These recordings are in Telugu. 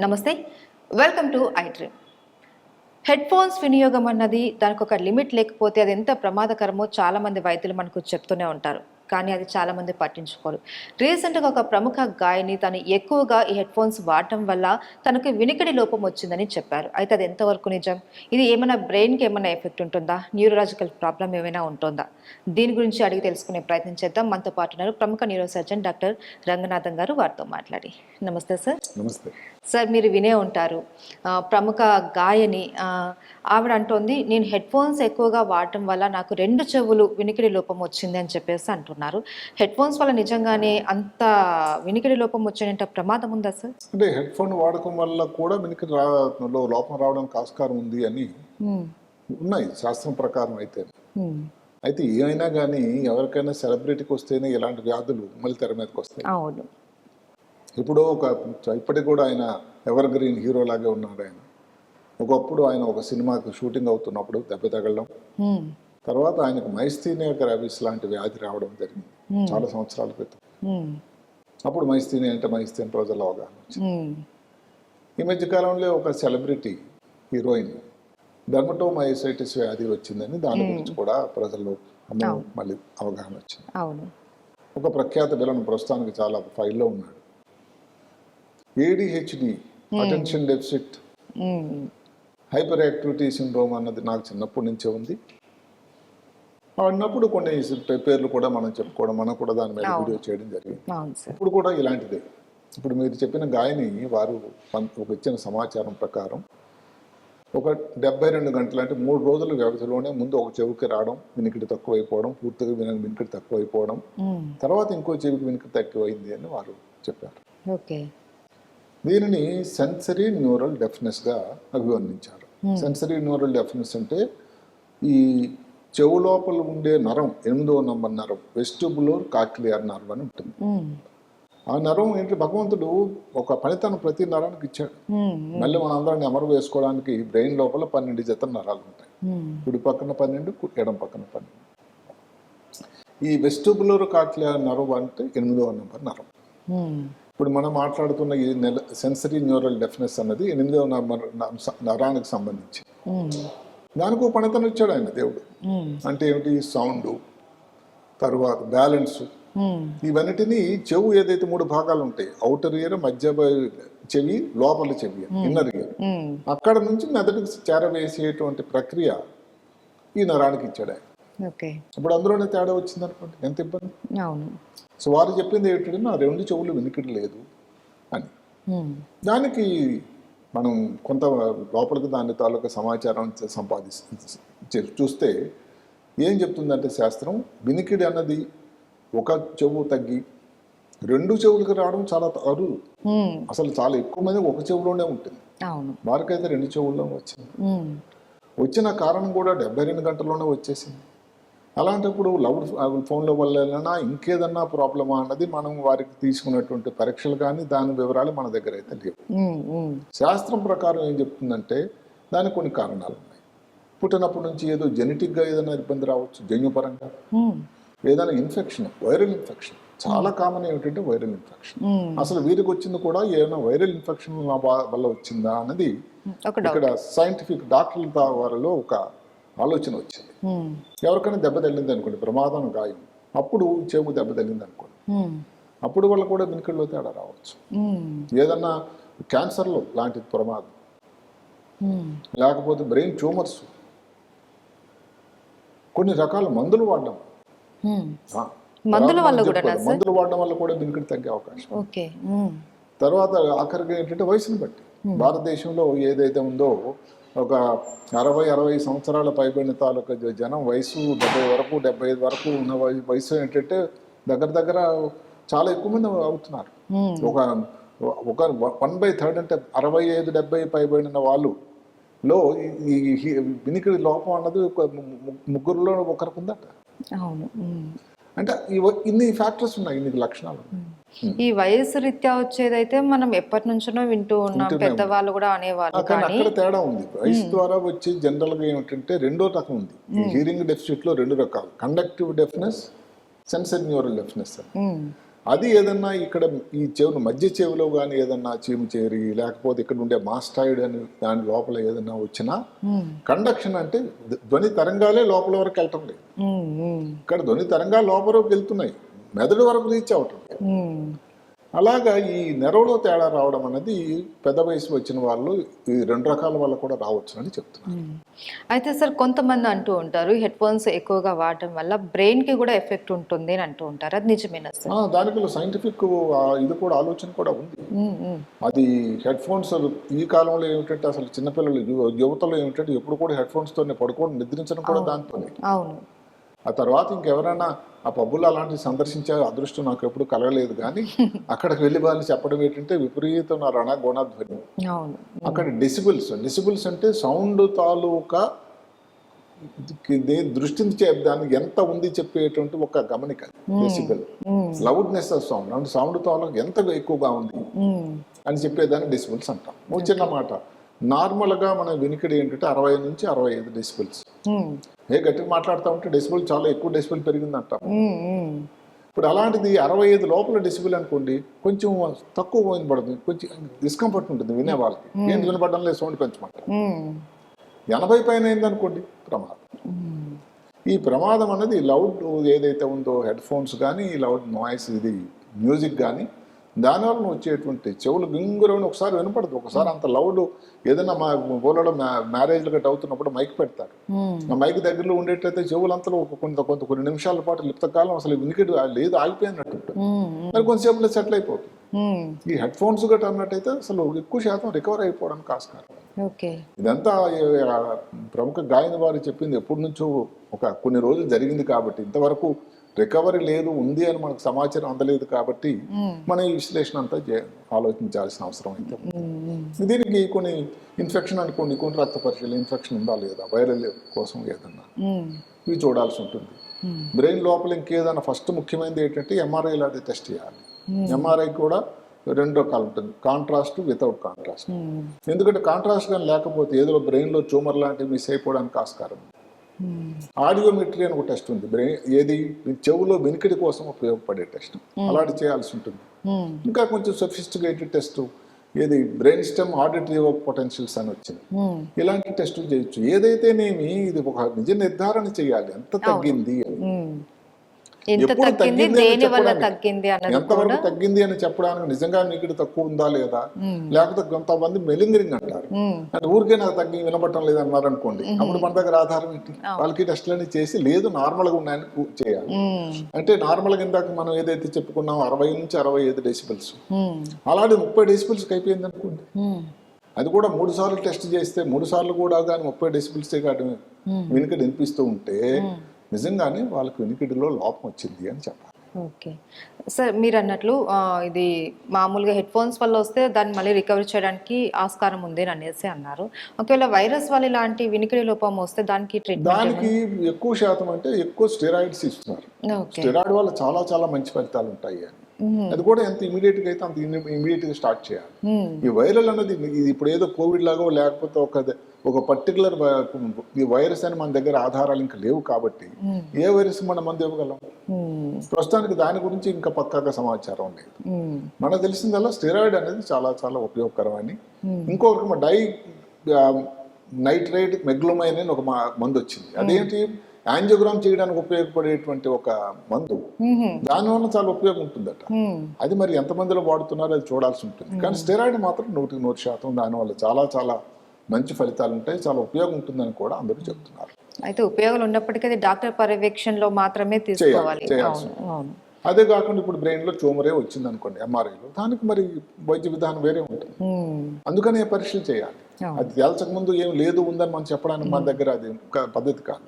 నమస్తే, welcome to I dream. Head phones వినియోగం అన్నది దానికి ఒక లిమిట్ లేకపోతే అది ఎంత ప్రమాదకరమో చాలామంది వైద్యులు మనకు చెప్తూనే ఉంటారు. కానీ అది చాలామంది పట్టించుకోరు. రీసెంట్గా ఒక ప్రముఖ గాయని తను ఎక్కువగా ఈ హెడ్ ఫోన్స్ వాడటం వల్ల తనకు వినికిడి లోపం వచ్చిందని చెప్పారు. అయితే అది ఎంతవరకు నిజం? ఇది ఏమైనా బ్రెయిన్కి ఏమైనా ఎఫెక్ట్ ఉంటుందా? న్యూరలాజికల్ ప్రాబ్లం ఏమైనా ఉంటుందా? దీని గురించి అడిగి తెలుసుకునే ప్రయత్నం చేద్దాం. మనతో పాటు ఉన్నారు ప్రముఖ న్యూరో సర్జన్ డాక్టర్ రంగనాథన్ గారు. వారితో మాట్లాడి. నమస్తే సార్. నమస్తే సార్, మీరు వినే ఉంటారు, ప్రముఖ గాయని ఆవిడ అంటోంది, నేను హెడ్ ఫోన్స్ ఎక్కువగా వాడటం వల్ల నాకు 2 చెవులు వినికిడి లోపం వచ్చింది అని చెప్పేసి అంటున్నారు. హెడ్ ఫోన్స్ వల్ల నిజంగానే అంత వినికిడి లోపం వచ్చేంత ప్రమాదం ఉందా సార్? అంటే హెడ్ ఫోన్ వాడకం వల్ల కూడా వినికిడి లోపం రావడానికి ఆస్కారం ఉంది అని ఉన్నాయి శాస్త్రం ప్రకారం. అయితే ఏమైనా కానీ ఎవరికైనా సెలబ్రిటీకి వస్తేనే ఇలాంటి వ్యాధులు మళ్ళీ తెర మీదకి వస్తాయి. అవును. ఇప్పుడు ఇప్పటికి కూడా ఆయన ఎవర్ గ్రీన్ హీరో లాగే ఉన్నాడు. ఆయన ఒకప్పుడు ఆయన ఒక సినిమాకి షూటింగ్ అవుతున్నప్పుడు దెబ్బ తగలడం, తర్వాత ఆయనకు మైస్థీనియా గ్రావిస్ లాంటి వ్యాధి రావడం జరిగింది చాలా సంవత్సరాల క్రితం. అప్పుడు మైస్థీనియా అంటే మైస్థీన్ ప్రజల అవగాహన వచ్చింది. ఈ మధ్య కాలంలో ఒక సెలబ్రిటీ హీరోయిన్ డర్మటోమైసైటిస్ వ్యాధి వచ్చిందని దాని గురించి కూడా ప్రజల్లో మళ్ళీ అవగాహన వచ్చింది. ఒక ప్రఖ్యాత విలన్ ప్రస్తుతానికి చాలా ఫైల్లో ఉన్నాడు. ADHD, attention deficit hyper activity syndrome అన్నది నాకు చిన్నప్పటి నుంచే ఉంది. అన్నప్పుడు కొన్ని పేర్లు కూడా మనం చెప్పుకోవడం, మనం కూడా దాని మీద వీడియో చేయడం జరిగింది. ఇప్పుడు కూడా ఇలాంటిదే. ఇప్పుడు మీరు చెప్పిన గాయని వారు ఒక ఇచ్చిన సమాచారం ప్రకారం ఒక 72 గంటలు అంటే 3 రోజుల వ్యవధిలోనే ముందు ఒక చెవికి రావడం, వినికిడి తక్కువైపోవడం, పూర్తిగా వినికిడి తక్కువైపోవడం, తర్వాత ఇంకో చెవికి వినికిడి తక్కువైంది అని వారు చెప్పారు. దీనిని సెన్సరీ న్యూరల్ డెఫ్నెస్గా అభివర్ణించారు. సెన్సరీ న్యూరల్ డెఫ్నెస్ అంటే ఈ చెవు లోపల ఉండే నరం 8వ నంబర్ నరం వెస్టిబులర్ కాక్లియర్ నర్వ్ అని ఉంటుంది. ఆ నరం ఏంటి, భగవంతుడు ఒక పనితనం ప్రతి నరానికి ఇచ్చాడు. మళ్ళీ మన అందరిని అమరు వేసుకోవడానికి బ్రెయిన్ లోపల 12 జత నరాలు ఉంటాయి. కుడి పక్కన 12, ఎడం పక్కన 12. ఈ వెస్టిబులర్ కాక్లియర్ నర్వ్ అంటే 8వ నంబర్ నరం. ఇప్పుడు మనం మాట్లాడుతున్న ఈ సెన్సరీ న్యూరల్ డెఫ్నెస్ అన్నది 8వ నరానికి సంబంధించి. దానికి పనితనం ఇచ్చాడు ఆయన దేవుడు. అంటే ఏమిటి, సౌండ్, తర్వాత బ్యాలెన్స్, ఇవన్నిటినీ చెవు ఏదైతే 3 భాగాలు ఉంటాయి, అవుటర్ ఇయర్, మధ్య చెవి, లోపల చెవి, ఇన్నర్ ఇయర్, అక్కడ నుంచి మెదడుకు చేరవేసేటువంటి ప్రక్రియ ఈ నరానికి ఇచ్చాడు ఆయన. ఇప్పుడు అందులోనే తేడా వచ్చింది అనుకోండి, ఎంత ఇబ్బంది. సో వారు చెప్పింది ఏంటంటే నా 2 చెవులు వినికిడి లేదు అని. దానికి మనం కొంత లోపలికి దాని తాలూకా సమాచారం చూస్తే ఏం చెప్తుందంటే శాస్త్రం, వినికిడి అన్నది ఒక చెవు తగ్గి 2 చెవులకు రావడం చాలా అరుదు. అసలు చాలా ఎక్కువ మంది ఒక చెవులోనే ఉంటుంది. వారికైతే 2 చెవుల్లో వచ్చింది. వచ్చిన కారణం కూడా 72 గంటల్లోనే వచ్చేసింది. అలాంటప్పుడు ఫోన్ల వల్ల ఇంకేదన్నా ప్రాబ్లమా అన్నది మనం వారికి తీసుకున్నటువంటి పరీక్షలు కానీ దాని వివరాలు మన దగ్గర అయితే లేవు. శాస్త్రం ప్రకారం ఏం చెప్తుందంటే దానికి కొన్ని కారణాలు ఉన్నాయి. పుట్టినప్పటి నుంచి ఏదో జెనెటిక్గా ఏదైనా ఇబ్బంది రావచ్చు, జన్యుపరంగా ఏదైనా ఇన్ఫెక్షన్, వైరల్ ఇన్ఫెక్షన్ చాలా కామన్. ఏమిటంటే వైరల్ ఇన్ఫెక్షన్. అసలు వీరికి వచ్చింది కూడా ఏదైనా వైరల్ ఇన్ఫెక్షన్ వల్ల వచ్చిందా అన్నది ఇక్కడ సైంటిఫిక్ డాక్టర్ల వారిలో ఒక ఆలోచన వచ్చింది. ఎవరికైనా దెబ్బ తగిలింది అనుకోండి, ప్రమాదం గాయం, అప్పుడు చెవు దెబ్బ తగిలింది అనుకోండి, అప్పుడు వల్ల కూడా వినికిడిలో తేడా రావచ్చు. ఏదన్నా క్యాన్సర్లో లాంటి ప్రమాదం, లేకపోతే బ్రెయిన్ ట్యూమర్స్, కొన్ని రకాల మందులు వాడడం, మందులు వాడడం వల్ల కూడా వినికిడి తగ్గే అవకాశం. తర్వాత ఆఖరిగా ఏంటంటే వయసును బట్టి, భారతదేశంలో ఏదైతే ఉందో ఒక 60-65 సంవత్సరాల పైబడిన తాలూకా జనం వయసు 70 వరకు 75 వరకు ఉన్న వయసు ఏంటంటే దగ్గర చాలా ఎక్కువ మంది అవుతున్నారు. ఒక 1/3 అంటే 65-70 పైబడిన వాళ్ళులో ఈ వినికిడి లోపం అన్నది ఒక 3లో ఒకరికి ఉందట. అంటే ఇన్ని ఫ్యాక్టర్స్ ఉన్నాయి, ఇన్ని లక్షణాలు. ఈ వయసు రీత్యా వచ్చేదైతే మనం ఎప్పటి నుంచో వింటూ ఉన్నాం, పెద్దవాళ్ళు కూడా అనేవాళ్ళు. అక్కడ తేడా ఉంది. వయసు ద్వారా వచ్చి జనరల్ గా ఏమిటంటే 2వ రకం ఉంది. ఈ హీరింగ్ డెఫిసిట్ లో 2 రకాలు, conductive deafness, sensory neural deafness. అది ఏదన్నా ఇక్కడ ఈ చెవులు మధ్య చెవిలో కానీ ఏదన్నా చీము చేరి లేకపోతే ఇక్కడ ఉండే మాస్టాయిడ్ అని దాని లోపల ఏదన్నా వచ్చినా కండక్షన్ అంటే ధ్వని తరంగాలే లోపల వరకు వెళ్ళటం లేదు. ఇక్కడ ధ్వని తరంగాలు లోపల వరకు వెళ్తున్నాయి, మెదడు వరకు రీచ్ అవటం లేదు. అలాగా ఈ నెరవులో తేడా రావడం అనేది పెద్ద వయసు వచ్చిన వాళ్ళు ఈ 2 రకాల వల్ల కూడా రావచ్చు అని చెప్తున్నారు. అయితే సార్ కొంతమంది అంటూ ఉంటారు హెడ్ ఫోన్స్ ఎక్కువగా వాడటం వల్ల బ్రెయిన్ కి కూడా ఎఫెక్ట్ ఉంటుంది అని అంటూ ఉంటారు, అది నిజమేనా సార్? దానికి సైంటిఫిక్ ఇది కూడా ఆలోచన కూడా ఉంది. అది హెడ్ ఫోన్స్ ఈ కాలంలో ఏమిటంటే అసలు చిన్నపిల్లలు యువతలో ఏమిటంటే ఎప్పుడు కూడా హెడ్ ఫోన్స్ తోనే పడుకోవడం నిద్రించడం కూడా దాంతోనే. అవును. ఆ తర్వాత ఇంకెవరైనా ఆ పబ్బులు అలాంటివి సందర్శించే అదృష్టం నాకు ఎప్పుడు కలగలేదు, కానీ అక్కడికి వెళ్ళి వాళ్ళు చెప్పడం ఏంటంటే విపరీతం రణగొణధ్వని. అక్కడ డెసిబుల్స్ అంటే సౌండ్ తాలూకా దృష్టిని దాన్ని ఎంత ఉంది చెప్పేటువంటి ఒక గమనిక. డెసిబుల్ లౌడ్నెస్ ఆఫ్ సౌండ్ అంటే సౌండ్ తాలూకా ఎంత ఎక్కువగా ఉంది అని చెప్పేదాన్ని డెసిబుల్స్ అంటాం. చిన్న మాట, నార్మల్గా మన వినికిడి ఏంటంటే 60 నుంచి 65 డెసిబుల్స్. గట్టిగా మాట్లాడుతూ ఉంటే డెసిబుల్ చాలా ఎక్కువ డెసిబుల్ పెరిగింది అంటాం. ఇప్పుడు అలాంటిది 65 లోపల డెసిబుల్ అనుకోండి, కొంచెం తక్కువ వినపడుతుంది, కొంచెం డిస్కంఫర్ట్ ఉంటుంది వినే వాళ్ళకి. ఏంటి వినపడడం లేదు, సౌండ్ పెంచమంటారు. 80 పైన అయిందనుకోండి ప్రమాదం. ఈ ప్రమాదం అనేది లౌడ్ ఏదైతే ఉందో హెడ్ ఫోన్స్ కానీ లౌడ్ నాయిస్ ఇది మ్యూజిక్ కానీ దానివల్ల వచ్చేటువంటి చెవులు గింగురని ఒకసారి వినపడదు. ఒకసారి అంత లౌడ్ ఏదైనా మా ఊళ్ళో మ్యారేజ్లు గట్ట అవుతున్నప్పుడు మైక్ పెడతారు. ఆ మైక్ దగ్గరలో ఉండేటైతే చెవులంతలో కొన్ని నిమిషాల పాటు లిప్తకాలం అసలు వినికిడి లేదు, ఆగిపోయినట్టు. మరి కొంతసేపులో సెటిల్ అయిపోతుంది. ఈ హెడ్ ఫోన్స్ గట్ట అన్నట్టయితే అసలు ఎక్కువ శాతం రికవర్ అయిపోవడానికి ఆస్కారం. ఇదంతా ప్రముఖ గాయని వారు చెప్పింది ఎప్పటి నుంచో కొన్ని రోజులు జరిగింది కాబట్టి ఇంతవరకు రికవరీ లేదు, ఉంది అని మనకు సమాచారం అందలేదు కాబట్టి మన ఈ విశ్లేషణ అంతా ఆలోచించాల్సిన అవసరం అయితే. దీనికి కొన్ని ఇన్ఫెక్షన్ అనుకోండి, కొన్ని రక్త పరీక్షలు ఇన్ఫెక్షన్ ఉందా లేదా, వైరల్ కోసం ఏదన్నా ఇవి చూడాల్సి ఉంటుంది. బ్రెయిన్ లోపల ఇంకేదన్నా ఫస్ట్ ముఖ్యమైనది ఏంటంటే ఎంఆర్ఐ లాంటి టెస్ట్ చేయాలి. ఎంఆర్ఐ కూడా 2 రకాలు ఉంటుంది, కాంట్రాస్ట్ వితౌట్ కాంట్రాస్ట్. ఎందుకంటే కాంట్రాస్ట్ కానీ లేకపోతే ఏదో బ్రెయిన్లో ట్యూమర్ లాంటివి మిస్ అయిపోవడానికి ఆస్కారం. ఆడియోమెట్రీ అని ఒక టెస్ట్ ఉంది, ఏది చెవులో వెనికిడి కోసం ఉపయోగపడే టెస్ట్, అలాంటి చేయాల్సి ఉంటుంది. ఇంకా కొంచెం సొఫిస్టికేటెడ్ టెస్ట్ ఏది బ్రెయిన్ స్టెమ్ ఆడిటరీ పొటెన్షియల్స్ అని వచ్చింది. ఇలాంటి టెస్టులు చేయొచ్చు. ఏదైతేనేమి ఇది ఒక నిజ నిర్ధారణ చేయాలి, ఎంత తగ్గింది అని. ఎంతవరకు తగ్గింది అని చెప్పడానికి నిజంగా నీకు తక్కువ ఉందా లేదా, లేకపోతే కొంతమంది మెలింగరింగ్ అంటారు, అంటే ఊరికే నాకు తగ్గి వినపడటం లేదు అన్నారు అనుకోండి, అప్పుడు మన దగ్గర ఆధారం ఏంటి? వాళ్ళకి టెస్టులన్నీ చేసి లేదు నార్మల్ గా ఉన్నాయని చేయాలి. అంటే నార్మల్ గా ఇందాక మనం ఏదైతే చెప్పుకున్నాం 60 నుంచి 65 డెసిబుల్స్, అలాంటి 30 డెసిబుల్స్ అయిపోయింది అనుకోండి, అది కూడా 3 సార్లు టెస్ట్ చేస్తే 3 సార్లు కూడా కానీ 30 డెసిబుల్స్ కాదు వినికిడి వినిపిస్తూ ఉంటే నిజంగానే వాళ్ళకి వినికిడిలో లోపం వచ్చింది అని చెప్పాలి. ఓకే సార్, మీరు అన్నట్లు ఇది మామూలుగా హెడ్ ఫోన్స్ వల్ల వస్తే దాన్ని మళ్ళీ రికవరీ చేయడానికి ఆస్కారం ఉంది అని అనేసి అన్నారు. ఒకవేళ వైరస్ వల్ల ఇలాంటి వినికిడి లోపం వస్తే దానికి దానికి ఎక్కువ శాతం అంటే ఎక్కువ స్టెరాయిడ్స్ ఇస్తున్నారు. స్టెరాయిడ్ వల్ల చాలా చాలా మంచి ఫలితాలు ఉంటాయి అని, అది కూడా ఎంత ఇమీడియట్ గా అయితే అంత ఇమీడియట్ గా స్టార్ట్ చేయాలి. ఈ వైరల్ అనేది ఇప్పుడు ఏదో కోవిడ్ లాగో లేకపోతే ఒక పర్టికులర్ ఈ వైరస్ అని మన దగ్గర ఆధారాలు ఇంకా లేవు కాబట్టి ఏ వైరస్ మనం మందు ఇవ్వగలం? ప్రస్తుతానికి దాని గురించి ఇంకా పక్కాగా సమాచారం లేదు. మనకు తెలిసిందల్లా స్టెరాయిడ్ అనేది చాలా చాలా ఉపయోగకరమని. ఇంకొక నైట్రైట్ మెగ్లోమైన్ అని ఒక మందు వచ్చింది. అదేంటి, యాంజియోగ్రామ్ చేయడానికి ఉపయోగపడేటువంటి ఒక మందు, దానివల్ల చాలా ఉపయోగం ఉంటుందట. అది మరి ఎంతమందిలో వాడుతున్నారో అది చూడాల్సి ఉంటుంది. కానీ స్టెరాయిడ్ మాత్రం 100% దానివల్ల చాలా చాలా మంచి ఫలితాలు ఉంటాయి, చాలా ఉపయోగం ఉంటుందని కూడా అందరూ చెప్తున్నారు. అయితే ఉపయోగాలు ఉన్నప్పటికీ అది డాక్టర్ పర్యవేక్షణలో మాత్రమే తీసుకోవాలి. అదే కాకుండా ఇప్పుడు బ్రెయిన్ లో ట్యూమరే వచ్చింది అనుకోండి ఎంఆర్ఐలో, దానికి మరి వైద్య విధానం వేరే ఉంటుంది. అందుకనే పరీక్షలు చేయాలి. అది తేల్చక ముందు ఏం లేదు ఉందని మనం చెప్పడానికి మన దగ్గర అది పద్ధతి కాదు.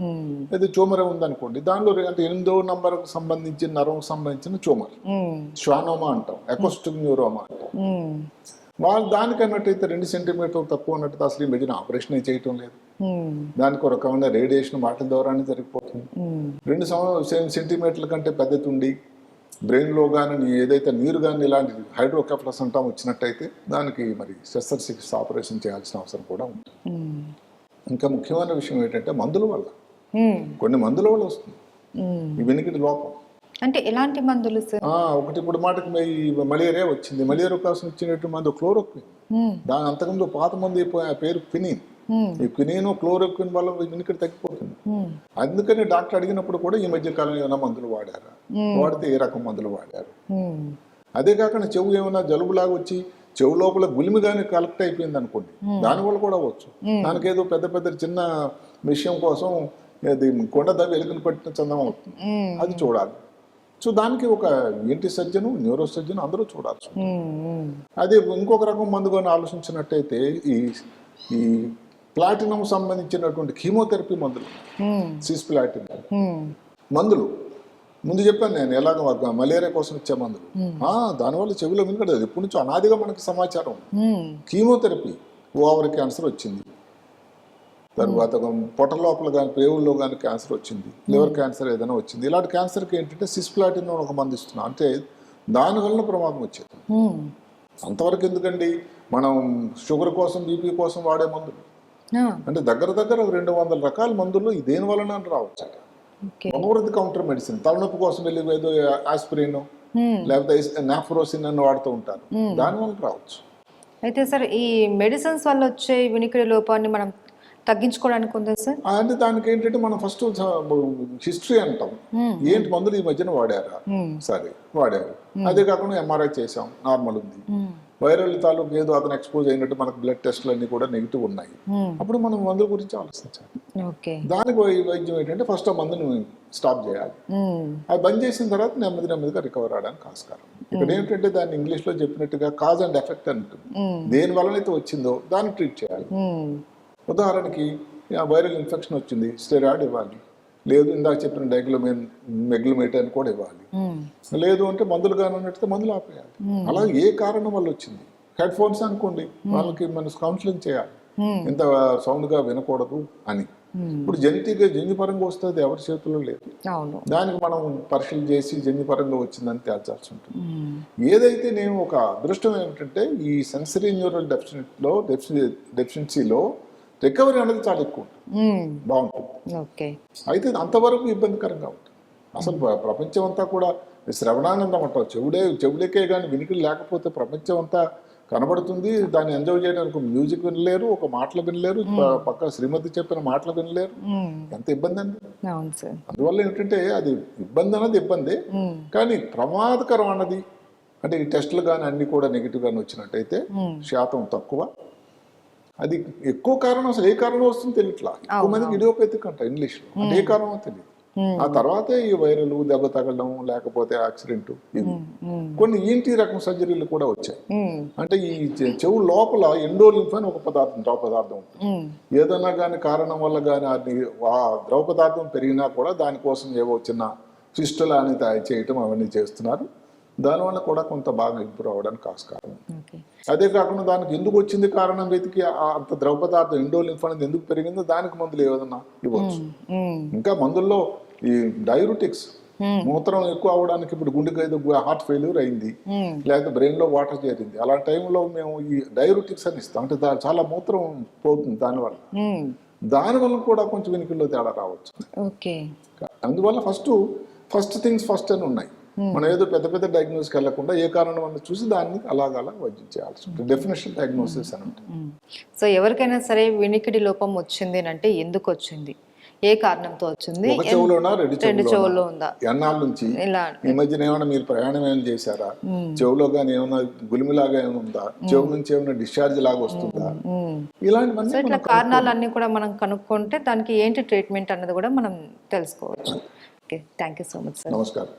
అది ట్యూమరే ఉందనుకోండి, దానిలో అంటే 8వ నంబర్కు సంబంధించిన నరం సంబంధించిన ట్యూమర్, శ్వానోమా అంటాం, ఎకోస్టిక్ న్యూరోమా అంటాం. వాళ్ళు దానికన్నట్టయితే 2 సెంటీమీటర్లు తక్కువ ఉన్నట్టు అసలు ఈ మధ్యన ఆపరేషన్ చేయటం లేదు. దానికి ఒక రకమైన రేడియేషన్ వాటి ద్వారానే జరిగిపోతుంది. 2 సెంటీమీటర్ల కంటే పెద్దది ఉండి బ్రెయిన్లో కానీ ఏదైతే నీరు కానీ ఇలాంటి హైడ్రోకెఫలస్ అంటాం వచ్చినట్టయితే దానికి మరి శస్త్రచికిత్స ఆపరేషన్ చేయాల్సిన అవసరం కూడా ఉంటుంది. ఇంకా ముఖ్యమైన విషయం ఏంటంటే మందుల వల్ల, కొన్ని మందుల వల్ల వస్తుంది ఈ వినికిడి లోపం. అంటే ఎలాంటి మందులు సార్? ఒకటి ఇప్పుడు మాటకి ఈ మలేరియా వచ్చింది, మలేరియా కోసం ఇచ్చినట్టు మందు క్లోరోక్విన్. దాని అంతకుముందు పాత మందు ఆ పేరు క్వినిన్. ఈ క్వినిన్ క్లోరోక్విన్ వల్ల వినికిడి తగ్గిపోతుంది. అందుకని డాక్టర్ అడిగినప్పుడు కూడా ఈ మధ్య కాలంలో ఏమైనా మందులు వాడారా, వాడితే ఏ రకం మందులు వాడారు. అదే కాకుండా చెవు ఏమైనా జలుబులాగా వచ్చి చెవు లోపల గులిమి కానీ కలెక్ట్ అయిపోయింది అనుకోండి, దానివల్ల కూడా అవ్వచ్చు. దానికేదో పెద్ద పెద్ద చిన్న విషయం కోసం అది కొండ దవ్వి ఎలుకలు పట్టిన చందం అవుతుంది, అది చూడాలి. సో దానికి ఒక ఏంటి సర్జను, న్యూరో సర్జన్ అందరూ చూడాల్సి ఉంటుంది. అదే ఇంకొక రకం మందు కానీ ఆలోచించినట్టయితే ఈ ప్లాటినం సంబంధించినటువంటి కీమోథెరపీ మందులు, సిస్ప్లాటినం మందులు ముందు చెప్పాను నేను ఎలాగ మలేరియా కోసం ఇచ్చే మందులు. దానివల్ల చెవిలో వినకడ ఎప్పటి నుంచో అనాదిగా మనకి సమాచారం. కీమోథెరపీ, ఓవర్ క్యాన్సర్ వచ్చింది, తర్వాత పొట్ట లోపల కానీ ప్రేవుల్లో కానీ క్యాన్సర్ వచ్చింది, లివర్ క్యాన్సర్ ఏదైనా వచ్చింది. ఇలాంటి క్యాన్సర్కి ఏంటంటే సిస్ప్లాటిన్ ఒక మందు ఇస్తున్నాం, అంటే దానివల్ల ప్రమాదం వచ్చేది. అంతవరకు ఎందుకండి మనం షుగర్ కోసం బీపీ కోసం వాడే మందులు అంటే దగ్గర 200 రకాల మందులు దేని వలన రావచ్చు. మనోవృద్ధి కౌంటర్ మెడిసిన్, తలనొప్పి కోసం వెళ్ళి ఏదో ఆస్పిరిన్ లేకపోతే నాఫ్రోసిన్ అని వాడుతూ ఉంటారు, దానివల్ల రావచ్చు. అయితే సార్ ఈ మెడిసిన్స్ వల్ల వచ్చే వినికిడి లోపాన్ని మనం తగ్గించుకోవడానికి ఉందా సార్? అంటే దానికి ఏంటంటే మనం ఫస్ట్ హిస్టరీ అంటాం, ఏంటి మందులు ఈ మధ్యన వాడారా, సరే వాడారు. అదే కాకుండా ఎంఆర్ఐ చేసాం, నార్మల్ ఉంది. వైరల్ తాలూకు ఏదో అతను ఎక్స్పోజ్ అయినట్టు మనకు బ్లడ్ టెస్ట్లు అన్ని కూడా నెగిటివ్ ఉన్నాయి, అప్పుడు మనం మందుల గురించి ఆలోచించాలి. దానికి వైద్యం ఏంటంటే ఫస్ట్ ఆ మందును స్టాప్ చేయాలి. అది బంద్ చేసిన తర్వాత నెమ్మదిగా రికవర్ అవడానికి ఆస్కారం. ఇక్కడ ఏంటంటే దాన్ని ఇంగ్లీష్లో చెప్పినట్టుగా కాజ్ అండ్ ఎఫెక్ట్ అంటుంది. దేని వలనైతే వచ్చిందో దాన్ని ట్రీట్ చేయాలి. ఉదాహరణకి వైరల్ ఇన్ఫెక్షన్ వచ్చింది, స్టెరాయిడ్ ఇవ్వాలి. లేదు ఇందాక చెప్పిన మెగ్లమేటైన్ కూడా ఇవ్వాలి. లేదు అంటే మందులు కానట్టు మందులు ఆపేయాలి. అలా ఏ కారణం వల్ల వచ్చింది, హెడ్ ఫోన్స్ అనుకోండి, వాళ్ళకి మనం కౌన్సిలింగ్ చేయాలి, ఇంత సౌండ్గా వినకూడదు అని. ఇప్పుడు జన్యుపరంగా వస్తుంది, ఎవరి చేతుల్లో లేదు. దానికి మనం పరీక్షలు చేసి జన్యుపరంగా వచ్చిందని తేల్చాల్సి ఉంటుంది. ఏదైతే నేను ఒక అదృష్టం ఏమిటంటే ఈ సెన్సరీ న్యూరల్ డెఫిషియన్సీలో రికవరీ అనేది చాలా ఎక్కువ బాగుంటుంది. అయితే అంతవరకు ఇబ్బందికరంగా ఉంటుంది. అసలు ప్రపంచం అంతా కూడా శ్రవణానందం అంటారు, చెవుడేకే కానీ వినికిడి లేకపోతే ప్రపంచం అంతా కనబడుతుంది. దాన్ని ఎంజాయ్ చేయడానికి మ్యూజిక్ వినలేరు, ఒక మాటలు వినలేరు, పక్క శ్రీమతి చెప్పిన మాటలు వినలేరు. ఎంత ఇబ్బంది అండి. అందువల్ల ఏంటంటే అది ఇబ్బంది, కానీ ప్రమాదకరం అన్నది అంటే ఈ టెస్టులు కానీ అన్ని కూడా నెగిటివ్ గానీ వచ్చినట్టయితే శాతం తక్కువ. అది ఎక్కువ కారణం అసలు ఏ కారణం వస్తుందో తెలియట్లా. ఎక్కువ మందికి ఇడియోపతిక్ అంట ఇంగ్లీష్లో, అంటే ఏ కారణమో తెలియదు. ఆ తర్వాతే ఈ వైరల్, దెబ్బ తగలడం, లేకపోతే యాక్సిడెంట్, ఇవి కొన్ని ఈఎన్టీ రకం సర్జరీలు కూడా వచ్చాయి. అంటే ఈ చెవు లోపల ఎండోలింఫ్ అని ఒక ద్రవ పదార్థం ఉంటుంది. ఏదైనా కానీ కారణం వల్ల కానీ అది ఆ ద్రవ పదార్థం పెరిగినా కూడా దానికోసం ఏవో చిన్న ఫిస్టులా అని తయారు చేయటం అవన్నీ చేస్తున్నారు. దానివల్ల కూడా కొంత బాగా ఇంప్రూవ్ అవ్వడానికి ఆస్కారం. అదే కాకుండా దానికి ఎందుకు వచ్చింది కారణం వెతికి అంత ద్రవ పదార్థం ఎండోలింఫ్ అనేది ఎందుకు పెరిగిందో దానికి మందులు ఏదన్నా ఇవ్వచ్చు. ఇంకా మందుల్లో ఈ డైయూరిటిక్స్, మూత్రం ఎక్కువ అవడానికి, ఇప్పుడు గుండెకి ఏదో హార్ట్ ఫెయిల్యూర్ అయింది, లేకపోతే బ్రెయిన్ లో వాటర్ చేరింది, అలాంటి టైంలో మేము ఈ డైయూరిటిక్స్ అని ఇస్తాం. అంటే చాలా మూత్రం పోతుంది దానివల్ల కూడా కొంచెం వినికిల్లో తేడా రావచ్చు. అందువల్ల ఫస్ట్ థింగ్స్ ఫస్ట్ అని ఉన్నాయి. మనం ఏదో పెద్ద డయాగ్నోసిస్కి వెళ్ళకుండా ఏ కారణం అన్న చూసి దాన్ని అలాగ వైద్యం చేయాల్సి ఉంటుంది. డెఫినేషన్ డయాగ్నోసిస్ అని ఉంటుంది. సో ఎవరికైనా సరే వినికిడి లోపం వచ్చింది అంటే ఎందుకు వచ్చింది, ఏ కారణంతో వచ్చింది, చెవులోనా రెండు చెవుల్లో ఉందా, ఎన్నాళ్ళ నుంచి, ఈ మధ్యన ఏమైనా మీరు ప్రయాణం ఏమైనా చేశారా, చెవులో కానీ ఏమైనా గులిమిలాగా ఏమైనా ఉందా, చెవు నుంచి ఏమైనా డిశ్చార్జ్ లాగా వస్తుందా, ఇలాంటివన్నీ ఇట్లా కారణాలన్నీ కూడా మనం కనుక్కుంటే దానికి ఏంటి ట్రీట్మెంట్ అన్నది కూడా మనం తెలుసుకోవచ్చు. Okay, thank you so much sir. నమస్కారం.